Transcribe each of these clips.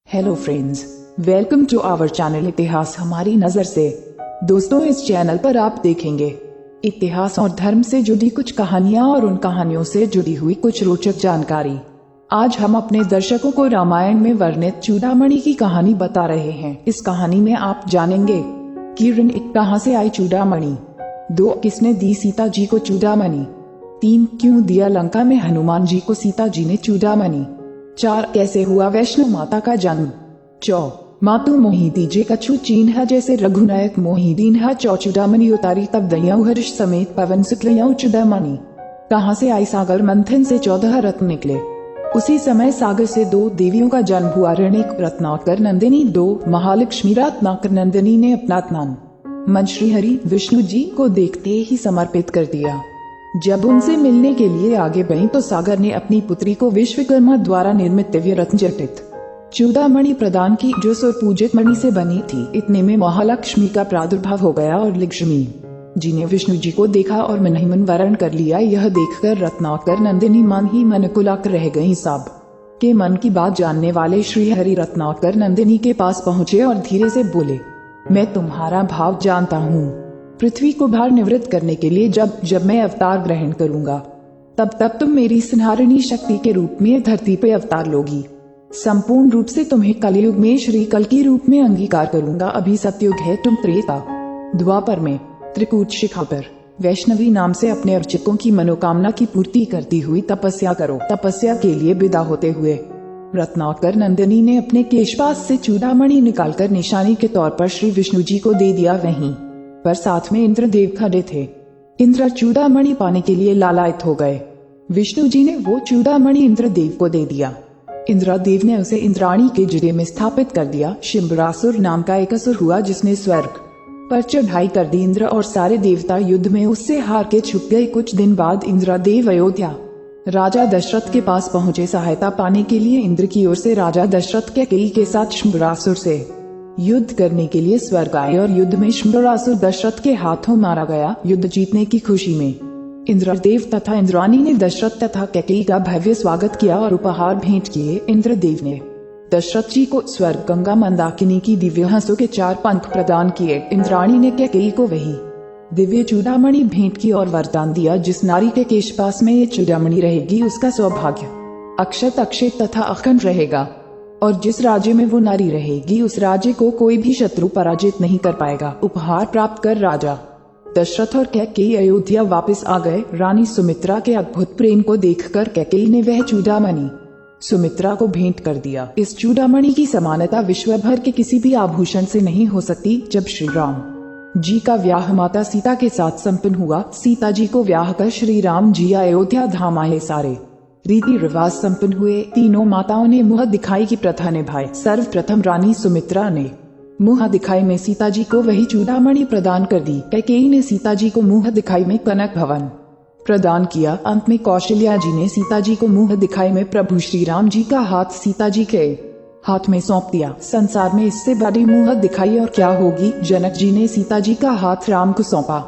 Hello friends, welcome to our channel इतिहास हमारी नजर से। दोस्तों, इस चैनल पर आप देखेंगे इतिहास और धर्म से जुड़ी कुछ कहानियां और उन कहानियों से जुड़ी हुई कुछ रोचक जानकारी। आज हम अपने दर्शकों को रामायण में वर्णित चूड़ामणि की कहानी बता रहे हैं। इस कहानी में आप जानेंगे कि एक कहां से आई चूड़ामणि, 2 किसने दी सीता जी को चूड़ामणि, 3 क्यों दिया लंका में हनुमान जी को सीता जी ने चूड़ामणि, 4 कैसे हुआ वैष्णो माता का जन्म, 4 मातु मोहि दीजे कछु चीन्हा जैसे रघुनायक मोहि दीन्हा, 4 चूड़ामणि उतारी तब दयाऊ हर्ष समेत पवन सुतलयाऊ चूड़ामणि। कहाँ से आई सागर मंथन से 14 रत्न निकले। उसी समय सागर से 2 देवियों का जन्म हुआ, ऋणिक रत्नाकर नंदिनी, 2 महालक्ष्मी रत्नाकर नंदिनी ने अपना नाम मन श्री हरि विष्णु जी को देखते ही समर्पित कर दिया। जब उनसे मिलने के लिए आगे बढ़ी तो सागर ने अपनी पुत्री को विश्वकर्मा द्वारा निर्मित दिव्य रत्न जटित चूड़ामणि प्रदान की, जो सुर पूजित मणि से बनी थी। इतने में महालक्ष्मी का प्रादुर्भाव हो गया और लक्ष्मी जी ने विष्णु जी को देखा और मन ही मन वरण कर लिया। यह देखकर रत्नाकर नंदिनी मन ही मन कुलाकर रह गई। सब के मन की बात जानने वाले श्री हरि रत्नाकर नंदिनी के पास पहुँचे और धीरे से बोले, मैं तुम्हारा भाव जानता हूँ। पृथ्वी को भार निवृत्त करने के लिए जब मैं अवतार ग्रहण करूंगा, तब तुम मेरी संहारिणी शक्ति के रूप में धरती पे अवतार लोगी। संपूर्ण रूप से तुम्हें कलयुग में श्री कल के रूप में अंगीकार करूंगा। अभी सतयुग है, तुम त्रेता द्वापर में त्रिकूट शिखा पर वैष्णवी नाम से अपने अर्चकों की मनोकामना की पूर्ति करती हुई तपस्या करो। तपस्या के लिए विदा होते हुए रत्नाकर नंदिनी ने अपने केशपास से चूड़ामणि निकालकर निशानी के तौर पर श्री विष्णु जी को दे दिया। वहीं पर साथ में इंद्रदेव खड़े थे। इंद्र चूड़ामणि पाने के लिए लालायित हो गए। विष्णु जी ने वो चूड़ामणि इंद्रदेव को दे दिया। इंद्रदेव ने उसे इंद्राणी के जिले में स्थापित कर दिया। शिम्बरासुर नाम का एक असुर हुआ जिसने स्वर्ग पर चढ़ाई कर दी। इंद्र और सारे देवता युद्ध में उससे हार के छुप गए। कुछ दिन बाद इंद्रदेव अयोध्या राजा दशरथ के पास पहुंचे सहायता पाने के लिए। इंद्र की ओर से राजा दशरथ कैकेयी के साथ शिम्बरासुर से युद्ध करने के लिए स्वर्ग आए और युद्ध में शिम्बरासुर दशरथ के हाथों मारा गया। युद्ध जीतने की खुशी में इंद्रदेव तथा इंद्राणी ने दशरथ तथा कैकेयी का भव्य स्वागत किया और उपहार भेंट किए। इंद्रदेव ने दशरथ जी को स्वर्ग गंगा मंदाकिनी की दिव्य हंसों के 4 पंख प्रदान किए। इंद्राणी ने कैकेयी को वही दिव्य चूड़ामणि भेंट की और वरदान दिया, जिस नारी के केशपास में ये चूड़ामणि रहेगी उसका सौभाग्य अक्षत अक्षय तथा अखंड रहेगा, और जिस राज्य में वो नारी रहेगी उस राज्य को कोई भी शत्रु पराजित नहीं कर पाएगा। उपहार प्राप्त कर राजा दशरथ और कैकेयी अयोध्या वापस आ गए। रानी सुमित्रा के अद्भुत प्रेम को देखकर कैकेयी ने वह चूड़ामणि सुमित्रा को भेंट कर दिया। इस चूड़ामणि की समानता विश्व भर के किसी भी आभूषण से नहीं हो सकती। जब श्री राम जी का व्याह माता सीता के साथ संपन्न हुआ, सीता जी को व्याह कर श्री राम जी अयोध्या धाम आए। सारे रीति रिवाज संपन्न हुए। तीनों माताओं ने मुँह दिखाई की प्रथा निभाई। सर्वप्रथम रानी सुमित्रा ने मुँह दिखाई में सीता जी को वही चूड़ामणि प्रदान कर दी। कैकेयी ने सीता जी को मुँह दिखाई में कनक भवन प्रदान किया। अंत में कौशल्या जी ने सीता जी को मुँह दिखाई में प्रभु श्री राम जी का हाथ सीता जी के हाथ में सौंप दिया। संसार में इससे बड़ी मुँह दिखाई और क्या होगी। जनक जी ने सीता जी का हाथ राम को सौंपा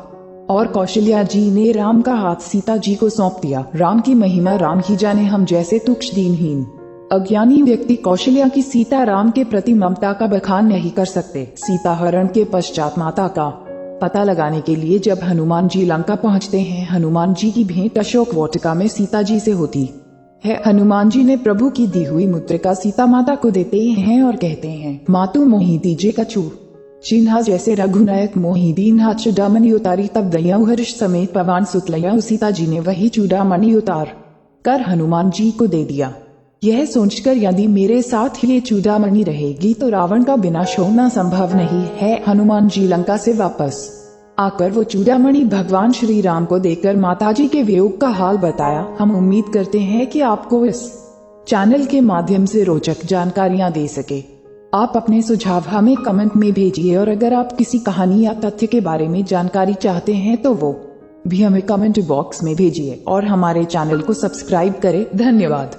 और कौशल्या जी ने राम का हाथ सीता जी को सौंप दिया। राम की महिमा राम ही जाने। हम जैसे तुच्छ दीनहीन अज्ञानी व्यक्ति कौशल्या की सीता राम के प्रति ममता का बखान नहीं कर सकते। सीता हरण के पश्चात माता का पता लगाने के लिए जब हनुमान जी लंका पहुंचते हैं, हनुमान जी की भेंट अशोक वाटिका में सीता जी से होती है। हनुमान जी ने प्रभु की दी हुई मुद्रिका सीता माता को देते हैं और कहते हैं, मातु मोहि दीजे कछु चिन्हा जैसे रघुनायक मोहि दीन्हा। चूड़ामणि उतारी तब दयाऊ हर्ष समेत पवन सुतलयाऊ। सीता जी ने वही चूड़ामणि उतार कर हनुमान जी को दे दिया। यह सोचकर यदि मेरे साथ ये चूड़ामणि रहेगी तो रावण का विनाश होना संभव नहीं है। हनुमान जी लंका से वापस आकर वो चूड़ामणि भगवान श्री राम को देकर माताजी के वियोग का हाल बताया। हम उम्मीद करते हैं कि आपको इस चैनल के माध्यम से रोचक जानकारियां दे सके। आप अपने सुझाव हमें कमेंट में भेजिए और अगर आप किसी कहानी या तथ्य के बारे में जानकारी चाहते हैं तो वो भी हमें कमेंट बॉक्स में भेजिए और हमारे चैनल को सब्सक्राइब करें। धन्यवाद।